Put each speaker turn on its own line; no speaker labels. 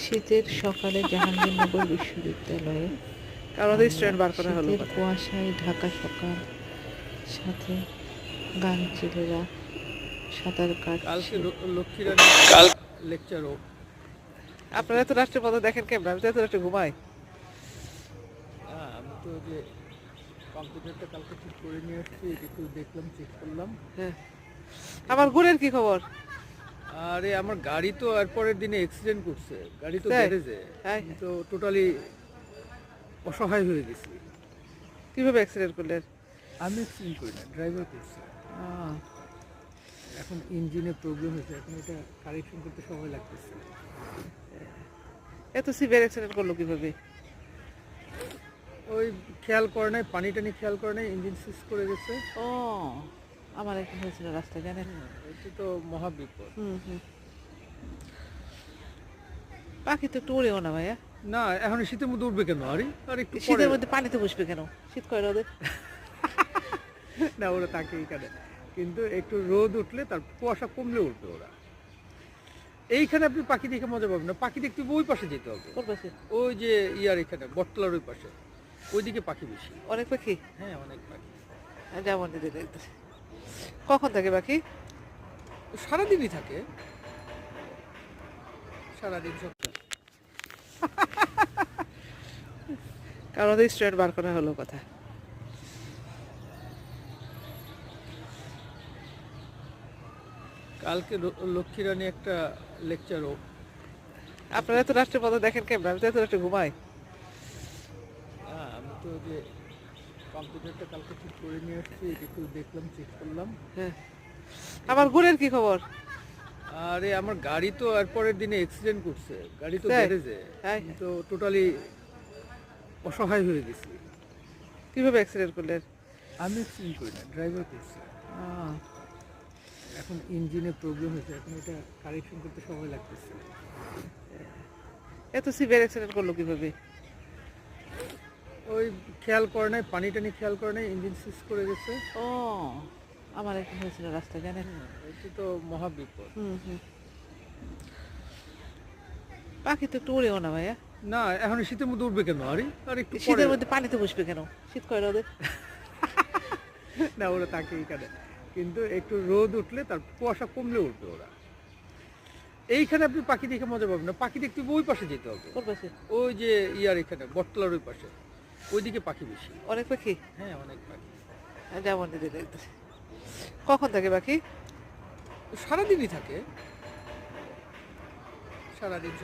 শীতের সকালে জাহাঙ্গীরনগর বিশ্ববিদ্যালয়ে
আমাদের স্টুডেন্ট বার করা হলো
শীতের
কথা।
কুয়াশায় ঢাকা সকাল, সাথে গান ছেলেরা সাঁতার
কালকে
কাটছে।
লক্ষ্মী রানী লেকচারও। আপনারা তো রাত্রে পথে দেখেন কেমন, আমি তো এত রাত্রে ঘুমাই। আমি তো যে কম্পিউটারটা কালকে ঠিক করে নিয়ে আসছি, একটু দেখলাম, চেক করলাম।
হ্যাঁ, আমার গুড়ের কি খবর?
আরে আমার গাড়ি তো এর পরের দিনে অ্যাক্সিডেন্ট করছে, গাড়ি তো
তাই?
গ্যারেজে।
তাই?
আমি তো টোটালি অসহায় হয়ে গেছি।
কিভাবে অ্যাক্সিডেন্ট করলেন?
আমি অ্যাক্সিডেন্ট করি না, ড্রাইভার করছে। এখন ইঞ্জিনে প্রবলেম হয়েছে, এখন এটা কারেকশন করতে সময় লাগতেছে।
এত সিভিয়ার অ্যাক্সিডেন্ট করলো কিভাবে?
ওই খেয়াল করে নাই, পানি টানি খেয়াল করে নাই, ইঞ্জিন সুইচ করে গেছে।
ও, আমার একদিন হয়েছিল রাস্তায়, জানেন?
এটা তো মহা বিপদ।
হুম। পাখি তো একটু উড়েও না ভাইয়া।
না, এখন শীতের মধ্যে উঠবে কেন? আর একটু পরে।
শীতের মধ্যে পানিতে বসবে কেন? শীত করে রোদে।
না, ওরা থাকে এইখানে, কিন্তু একটু রোদ উঠলে তার কুয়াশা কমলে উঠবে ওরা। এইখানে আপনি পাখি দেখে মজা পাবেন না, পাখি দেখতে ওই পাশে যেতে হবে।
কোন পাশে?
ওই যে এখানে বটতলার ওই পাশে, ওইদিকে পাখি বেশি।
অনেক পাখি?
হ্যাঁ, অনেক পাখি।
যেমন দিদি দেখতেছে। কখন থাকে পাখি?
সারাদিনই থাকে, সারাদিন সপ্তাহ।
কারণ ওদের স্টুডেন্ট বার করা হলো কথা।
কালকে লক্ষ্মী রানী একটা লেকচারও।
আপনারা তো রাত্রে পথে দেখেন কেমন, আমি তো এত রাত্রে ঘুমাই।
আমি তো যে কম্পিউটারটা কালকে ঠিক করে নিয়ে আসছি, একটু দেখলাম, চেক করলাম।
হ্যাঁ, আমার গুড়ের কি খবর?
আরে আমার গাড়ি তো এর পরের দিনে অ্যাক্সিডেন্ট করছে, গাড়ি তো
তাই?
গ্যারেজে।
তাই?
আমি তো টোটালি অসহায় হয়ে গেছি।
কিভাবে অ্যাক্সিডেন্ট করলেন?
আমি অ্যাক্সিডেন্ট করি না, ড্রাইভার করছে।
আহ,
এখন ইঞ্জিনে প্রবলেম হয়েছে, এখন এটা কারেকশন করতে সময় লাগতেছে।
এত সিভিয়ার অ্যাক্সিডেন্ট করলো কিভাবে?
ওই খেয়াল করে নাই, পানি টানি খেয়াল করে নাই, ইঞ্জিন সুইচ করে গেছে।
ও, আমার একদিন হয়েছিল রাস্তায়, জানেন?
এটা তো মহা বিপদ।
হুম। পাখি তো একটু উড়েও না ভাইয়া।
না, এখন শীতের মধ্যে উঠবে কেন? আর একটু পরে।
শীতের মধ্যে পানিতে বসবে কেন? শীত করে রোদে।
না, ওরা থাকে এইখানে, কিন্তু একটু রোদ উঠলে তার কুয়াশা কমলে উঠবে ওরা। এইখানে আপনি পাখি দেখে মজা পাবেন না, পাখি দেখতে ওই পাশে যেতে হবে।
কোন পাশে?
ওই যে এখানে বটতলার ওই পাশে, ওইদিকে পাখি বেশি।
অনেক পাখি?
হ্যাঁ, অনেক পাখি।
যেমন দিদি দেখতেছে। কখন থাকে পাখি?
সারাদিনই থাকে, সারাদিন।